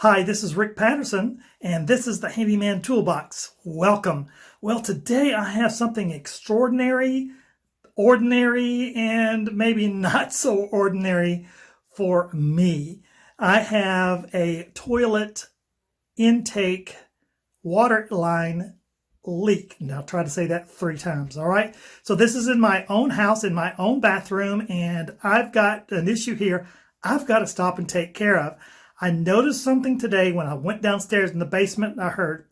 Hi, this is Rick Patterson, and this is the Handyman Toolbox. Welcome. Well, today I have something extraordinary, ordinary, and maybe not so ordinary for me. I have a toilet intake water line leak. Now try to say that 3 times, all right? So this is in my own house, in my own bathroom, and I've got an issue here I've got to stop and take care of. I noticed something today when I went downstairs in the basement. I heard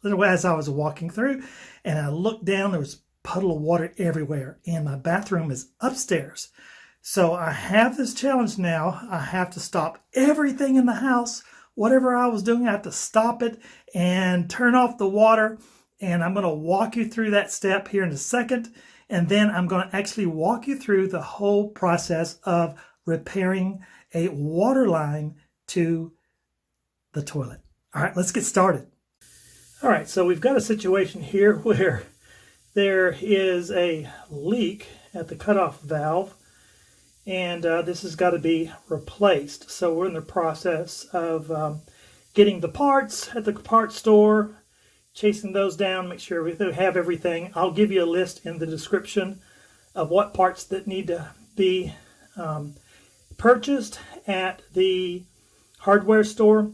as I was walking through, and I looked down. There was a puddle of water everywhere, and my bathroom is upstairs. So I have this challenge now. I have to stop everything in the house. Whatever I was doing, I have to stop it and turn off the water. And I'm going to walk you through that step here in a second. And then I'm going to actually walk you through the whole process of repairing a water line to the toilet. All right, let's get started. All right, so we've got a situation here where there is a leak at the cutoff valve, and this has got to be replaced. So we're in the process of getting the parts at the parts store, chasing those down, make sure we have everything. I'll give you a list in the description of what parts that need to be purchased at the hardware store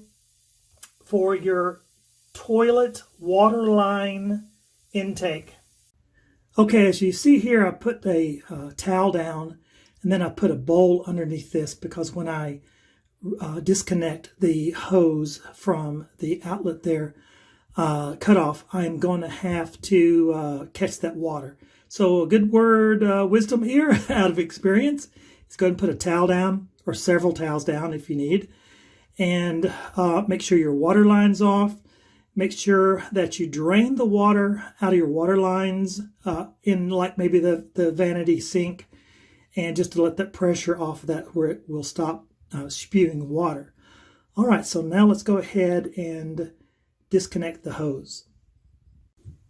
for your toilet water line intake. Okay, as you see here, I put a towel down, and then I put a bowl underneath this because when I disconnect the hose from the outlet there, cutoff, I'm going to have to catch that water. So a good word wisdom here out of experience is go ahead and put a towel down, or several towels down if you need, and make sure your water line's off. Make sure that you drain the water out of your water lines in like maybe the vanity sink, and just to let that pressure off of that where it will stop spewing water. All right, so now let's go ahead and disconnect the hose.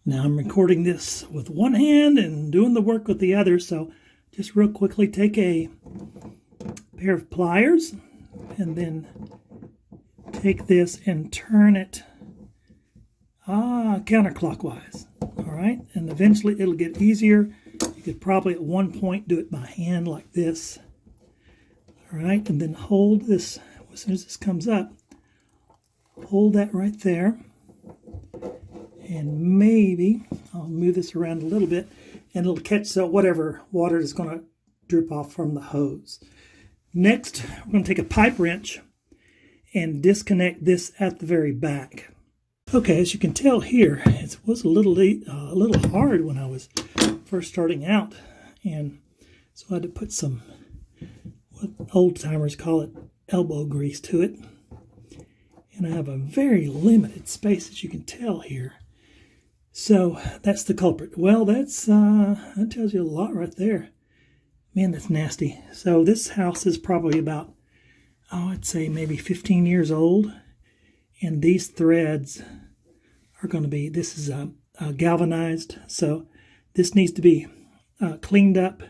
Now I'm recording this with one hand and doing the work with the other, so just real quickly take a pair of pliers and then take this and turn it counterclockwise. All right, and eventually it'll get easier. You could probably at one point do it by hand like this. All right, and then hold this as soon as this comes up. Hold that right there. And maybe I'll move this around a little bit, and it'll catch whatever water is going to drip off from the hose. Next, we're going to take a pipe wrench and disconnect this at the very back. Okay, as you can tell here, it was a little hard when I was first starting out, and so I had to put some, what old timers call it, elbow grease to it. And I have a very limited space, as you can tell here. So that's the culprit. Well, that tells you a lot right there. Man, that's nasty. So this house is probably about, I'd say maybe 15 years old. And these threads are going to be, this is galvanized. So this needs to be cleaned up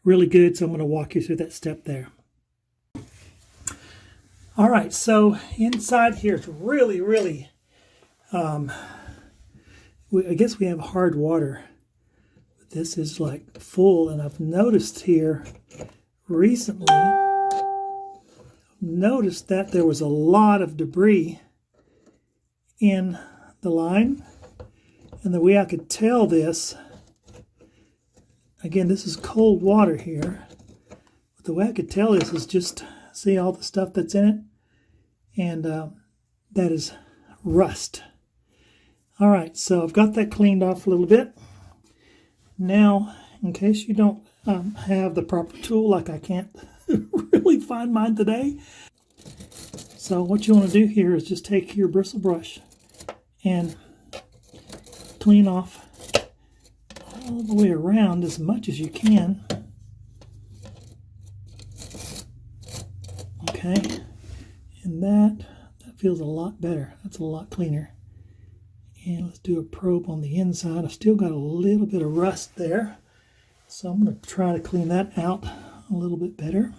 really good. So I'm going to walk you through that step there. All right, so inside here it's really, I guess we have hard water. But this is like full, and I've noticed here recently, that there was a lot of debris in the line. And the way I could tell this, again, this is cold water here, but the way I could tell this is just see all the stuff that's in it, and that is rust. All right, so I've got that cleaned off a little bit. Now, in case you don't have the proper tool, like I can't really find mine today, so what you want to do here is just take your bristle brush and clean off all the way around as much as you can. Okay, and that feels a lot better. That's a lot cleaner. And let's do a probe on the inside. I've still got a little bit of rust there, so I'm going to try to clean that out a little bit better.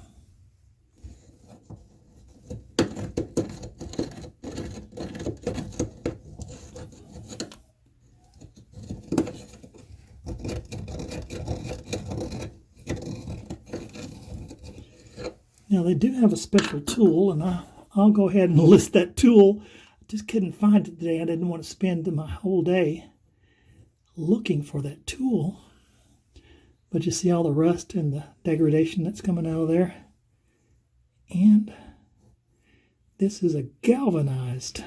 Now they do have a special tool, and I'll go ahead and list that tool. I just couldn't find it today. I didn't want to spend my whole day looking for that tool. But you see all the rust and the degradation that's coming out of there. And this is a galvanized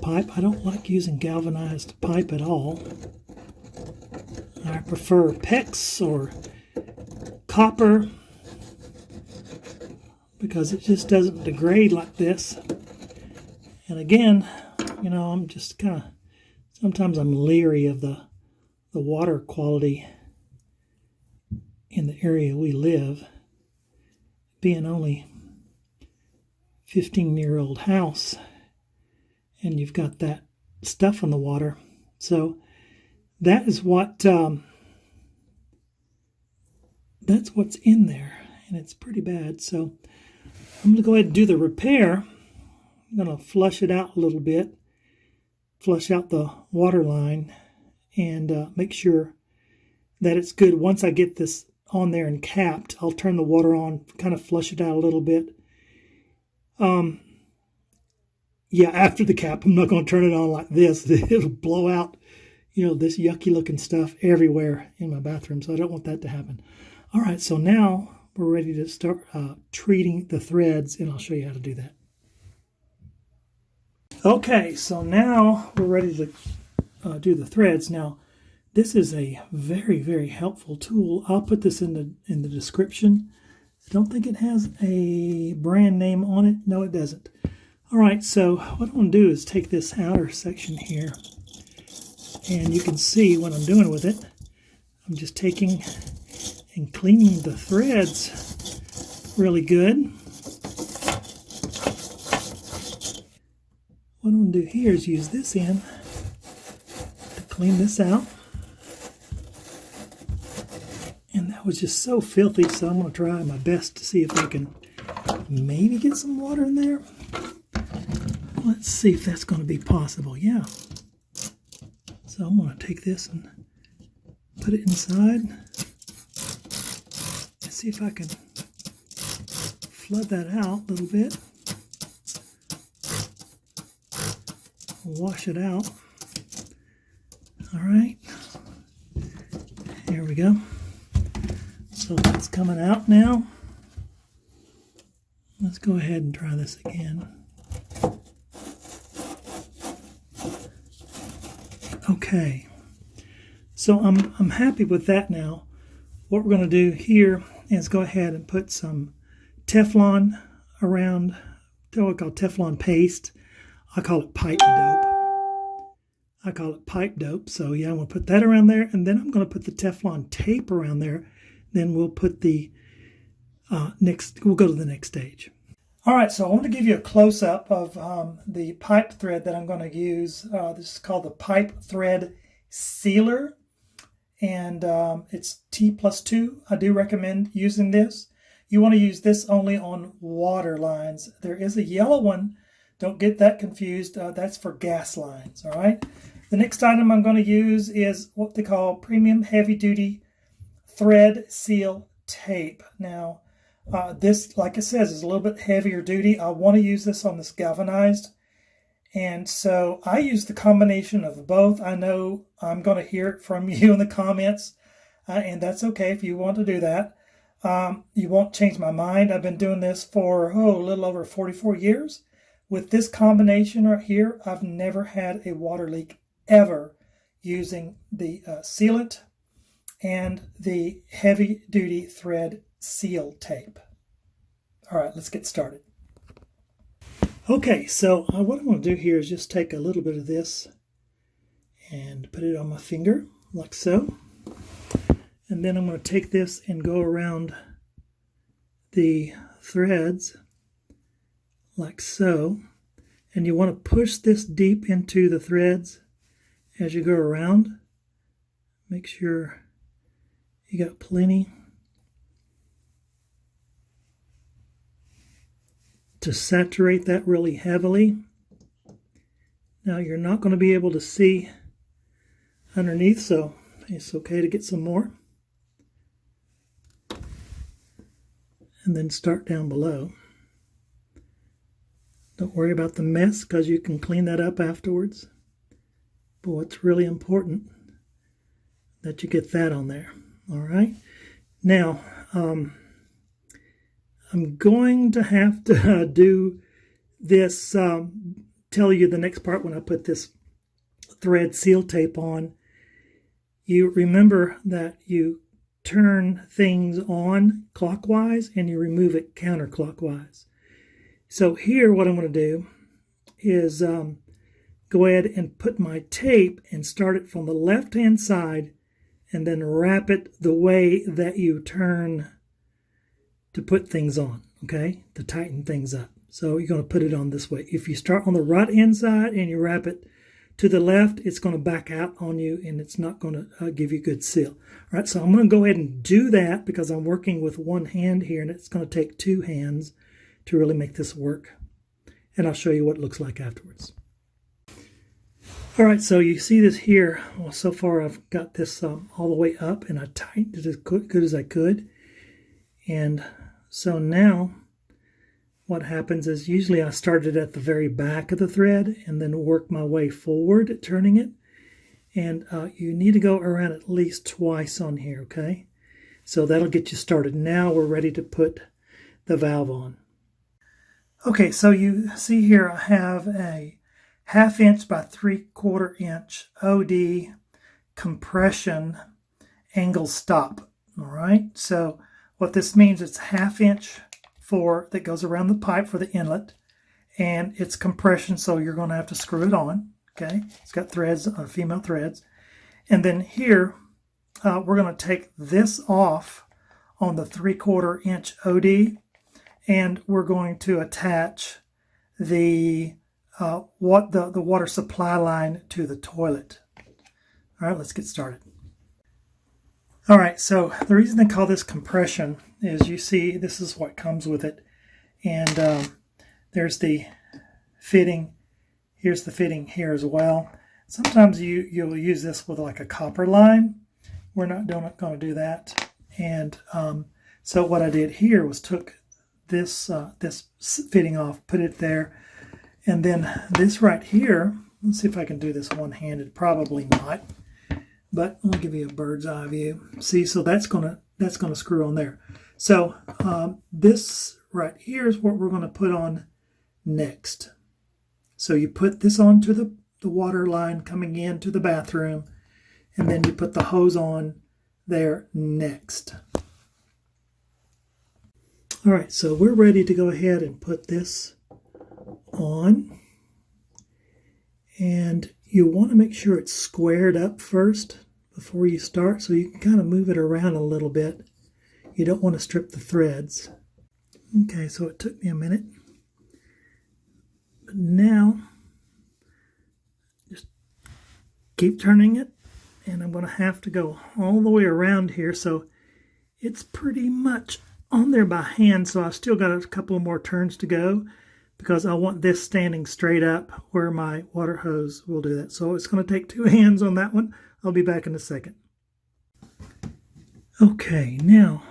pipe. I don't like using galvanized pipe at all. I prefer PEX or copper because it just doesn't degrade like this. And again, you know, I'm just kind of, sometimes I'm leery of the water quality in the area we live, being only 15-year-old house, and you've got that stuff in the water. So that is that's what's in there, and it's pretty bad. So I'm going to go ahead and do the repair. I'm going to flush it out a little bit, flush out the water line, and make sure that it's good. Once I get this on there and capped, I'll turn the water on, kind of flush it out a little bit. Yeah, after the cap, I'm not going to turn it on like this. It'll blow out, you know, this yucky looking stuff everywhere in my bathroom, so I don't want that to happen. All right, so now we're ready to start treating the threads, and I'll show you how to do that. Okay, so now we're ready to do the threads. Now, this is a very, very helpful tool. I'll put this in the description. I don't think it has a brand name on it. No, it doesn't. All right, so what I'm going to do is take this outer section here, and you can see what I'm doing with it. I'm just taking and cleaning the threads really good. What I'm going to do here is use this end to clean this out. And that was just so filthy, so I'm going to try my best to see if I can maybe get some water in there. Let's see if that's going to be possible. Yeah. So I'm going to take this and put it inside. And see if I can flood that out a little bit. Wash it out. All right. Here we go. So that's coming out now. Let's go ahead and try this again. Okay, so I'm happy with that now. What we're going to do here is go ahead and put some Teflon around, what I call Teflon paste. I call it pipe dope. So yeah, I'm going to put that around there, and then I'm going to put the Teflon tape around there. Then we'll put the we'll go to the next stage. All right, so I want to give you a close-up of the pipe thread that I'm going to use. This is called the pipe thread sealer, and it's T+2. I do recommend using this. You want to use this only on water lines. There is a yellow one. Don't get that confused. That's for gas lines, all right? The next item I'm going to use is what they call premium heavy-duty thread seal tape. Now, this, like it says, is a little bit heavier duty. I want to use this on this galvanized. And so I use the combination of both. I know I'm going to hear it from you in the comments, and that's okay if you want to do that. You won't change my mind. I've been doing this for, a little over 44 years. With this combination right here, I've never had a water leak ever using the sealant and the heavy-duty thread seal tape. All right, let's get started. Okay, so what I'm going to do here is just take a little bit of this and put it on my finger, like so. And then I'm going to take this and go around the threads, like so. And you want to push this deep into the threads as you go around. Make sure you got plenty to saturate that really heavily. Now you're not going to be able to see underneath, so it's okay to get some more. and then start down below. Don't worry about the mess because you can clean that up afterwards. But what's really important, that you get that on there. All right. Now, I'm going to have to do this, tell you the next part when I put this thread seal tape on. You remember that you turn things on clockwise and you remove it counterclockwise. So here what I'm going to do is go ahead and put my tape and start it from the left hand side and then wrap it the way that you turn to put things on, okay, to tighten things up. So you're going to put it on this way. If you start on the right hand side and you wrap it to the left, it's going to back out on you and it's not going to give you good seal. All right, so I'm going to go ahead and do that because I'm working with one hand here and it's going to take two hands to really make this work. And I'll show you what it looks like afterwards. All right, so you see this here. Well, so far I've got this all the way up and I tightened it as good as I could. And so now what happens is usually I started at the very back of the thread and then work my way forward at turning it. And you need to go around at least twice on here, okay? So that'll get you started. Now we're ready to put the valve on. Okay, so you see here I have a 1/2 inch by 3/4 inch OD compression angle stop. All right, so what this means, it's 1/2 inch that goes around the pipe for the inlet, and it's compression, so you're going to have to screw it on. Okay, it's got threads, female threads, and then here we're going to take this off on the 3/4 inch OD, and we're going to attach the water supply line to the toilet. All right, let's get started. All right, so the reason they call this compression is you see this is what comes with it. And there's the fitting. Here's the fitting here as well. Sometimes you'll use this with like a copper line. We're not going to do that. And so what I did here was took this fitting off, put it there. And then this right here, let's see if I can do this one-handed. Probably not. But let me give you a bird's eye view. See, so that's gonna screw on there. So this right here is what we're going to put on next. So you put this onto the water line coming into the bathroom, and then you put the hose on there next. All right, so we're ready to go ahead and put this on. And you want to make sure it's squared up first before you start, so you can kind of move it around a little bit. You don't want to strip the threads. Okay, so it took me a minute. But now, just keep turning it, and I'm going to have to go all the way around here, so it's pretty much on there by hand, so I've still got a couple more turns to go, because I want this standing straight up where my water hose will do that. So it's going to take two hands on that one. I'll be back in a second. Okay, now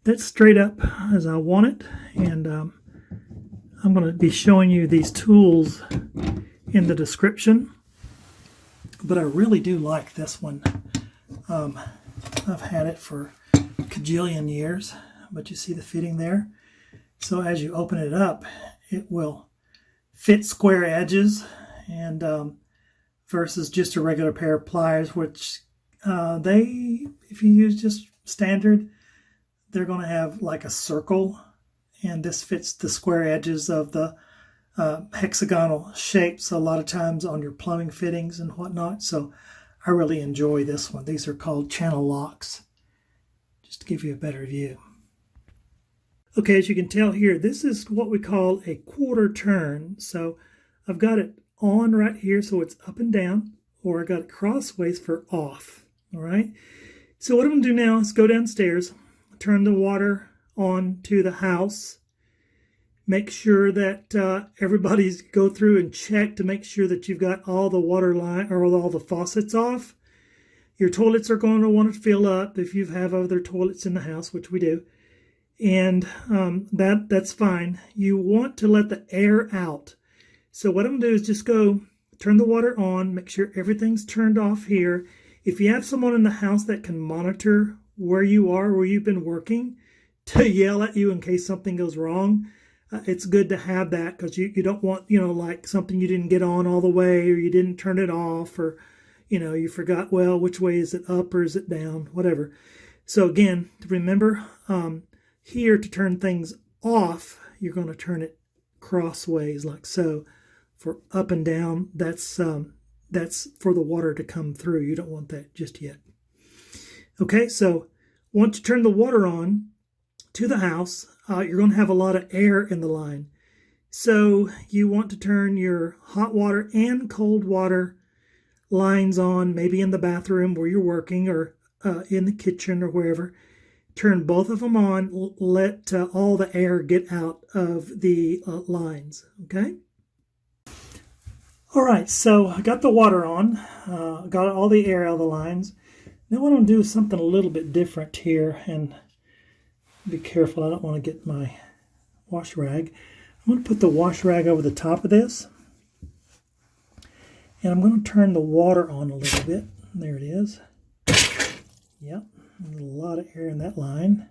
that's straight up as I want it. And I'm going to be showing you these tools in the description. But I really do like this one. I've had it for a cajillion years. But you see the fitting there? So as you open it up, it will fit square edges, and versus just a regular pair of pliers, which if you use just standard, they're going to have like a circle, and this fits the square edges of the hexagonal shapes a lot of times on your plumbing fittings and whatnot. So I really enjoy this one. These are called channel locks, just to give you a better view. Okay, as you can tell here, this is what we call a quarter turn. So I've got it on right here, so it's up and down, or I got it crossways for off. All right. So what I'm going to do now is go downstairs, turn the water on to the house, make sure that everybody's go through and check to make sure that you've got all the water line or all the faucets off. Your toilets are going to want to fill up if you have other toilets in the house, which we do. and that's fine. You want to let the air out. So what I'm going to do is just go turn the water on, make sure everything's turned off here. If you have someone in the house that can monitor where you are, where you've been working, to yell at you in case something goes wrong, it's good to have that, because you don't want, like something you didn't get on all the way, or you didn't turn it off, or, you forgot, well, which way is it, up or is it down, whatever. So again, remember, here to turn things off, you're going to turn it crossways like so. For up and down, that's for the water to come through. You don't want that just yet. Okay, so once you turn the water on to the house, you're going to have a lot of air in the line. So you want to turn your hot water and cold water lines on, maybe in the bathroom where you're working, or in the kitchen or wherever. Turn both of them on, let all the air get out of the lines, okay? All right, so I got the water on, got all the air out of the lines. Now what I'm going to do is something a little bit different here, and be careful, I don't want to get my wash rag. I'm going to put the wash rag over the top of this, and I'm going to turn the water on a little bit. There it is. Yep, there's a lot of air in that line.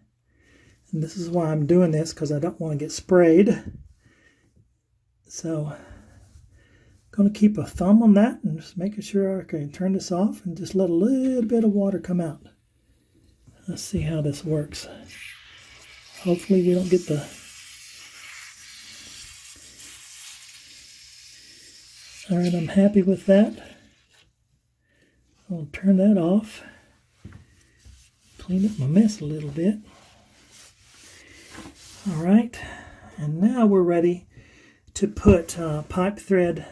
And this is why I'm doing this, because I don't want to get sprayed. So I'm going to keep a thumb on that and just making sure I can turn this off and just let a little bit of water come out. Let's see how this works. Hopefully we don't get the... All right, I'm happy with that. I'll turn that off. Clean up my mess a little bit. All right, and now we're ready to put pipe thread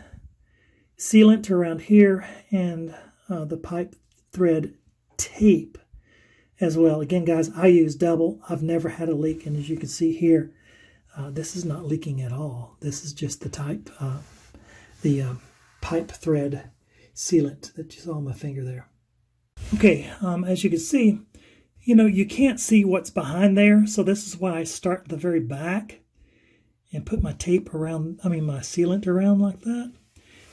sealant around here, and the pipe thread tape as well. Again, guys, I use double. I've never had a leak, and as you can see here, this is not leaking at all. This is just the pipe thread sealant that you saw on my finger there. Okay, as you can see, you can't see what's behind there, so this is why I start at the very back and put my tape around, my sealant around like that.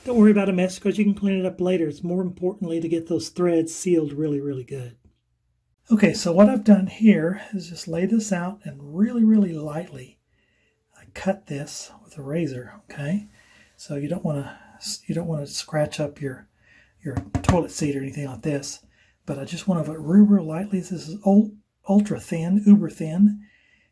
Don't worry about a mess, because you can clean it up later. It's more importantly to get those threads sealed really, really good. Okay, so what I've done here is just lay this out, and really, really lightly I cut this with a razor, okay? So you don't want to scratch up your toilet seat or anything like this, but I just want to real, real lightly. This is ultra thin, uber thin.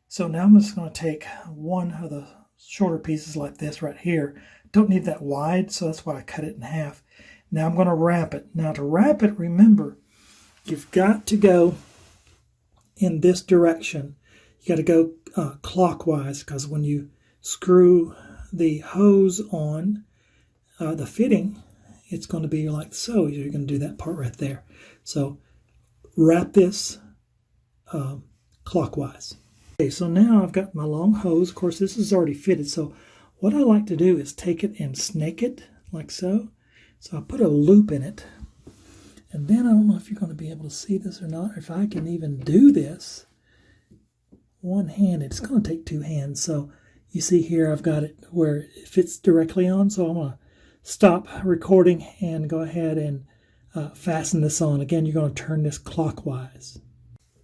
So now I'm just going to take one of the shorter pieces like this right here. Don't need that wide, so that's why I cut it in half. Now I'm going to wrap it. Now to wrap it, remember, you've got to go in this direction. You got to go clockwise, because when you screw the hose on the fitting, it's going to be like so. You're going to do that part right there. So wrap this clockwise. Okay, so now I've got my long hose. Of course, this is already fitted, so what I like to do is take it and snake it like so. So I put a loop in it, and then I don't know if you're going to be able to see this or not, or if I can even do this one-handed. It's going to take two hands. So you see here I've got it where it fits directly on, so I'm going to stop recording and go ahead and fasten this on. Again, you're going to turn this clockwise.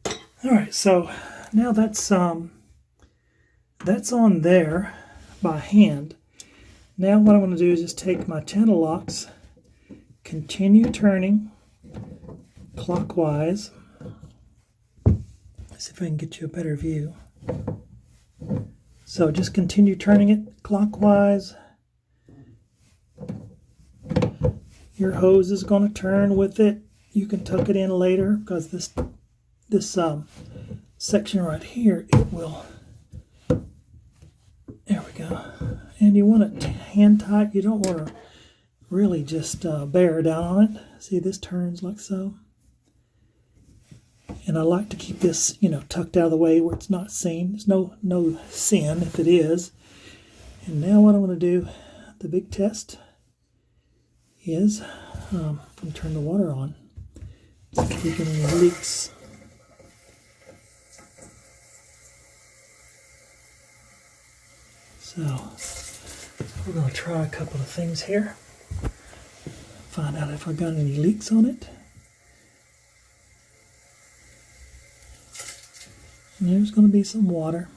All right, so now that's on there by hand. Now what I'm going to do is just take my channel locks, continue turning clockwise. Let's see if I can get you a better view. So just continue turning it clockwise. Your hose is going to turn with it. You can tuck it in later, because this section right here, it will. There we go. And you want it hand tight. You don't want to really just bear down on it. See, this turns like so. And I like to keep this, tucked out of the way where it's not seen. There's no sin if it is. And now what I'm going to do, the big test, is I'm going to turn the water on. See if we get any leaks. So we're going to try a couple of things here. Find out if I got any leaks on it. And there's going to be some water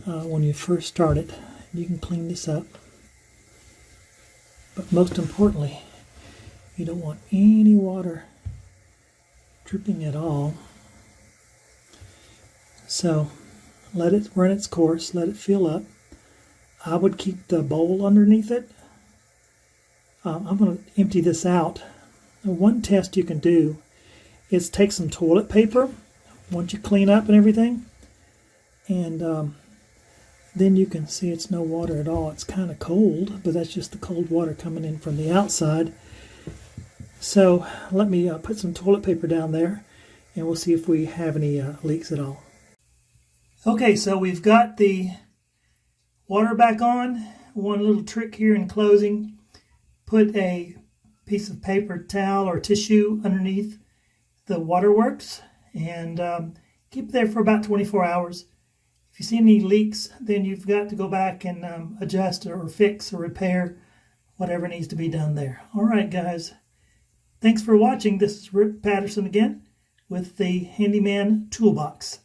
when you first start it. You can clean this up. But most importantly, you don't want any water dripping at all. So let it run its course, let it fill up. I would keep the bowl underneath it. I'm going to empty this out. Now, one test you can do is take some toilet paper once you clean up and everything, and then you can see it's no water at all. It's kind of cold, but that's just the cold water coming in from the outside. So let me put some toilet paper down there, and we'll see if we have any leaks at all. Okay, so we've got the water back on. One little trick here in closing: put a piece of paper towel or tissue underneath the waterworks and keep it there for about 24 hours. If you see any leaks, then you've got to go back and adjust or fix or repair whatever needs to be done there. All right, guys. Thanks for watching. This is Rick Patterson again with the Handyman Toolbox.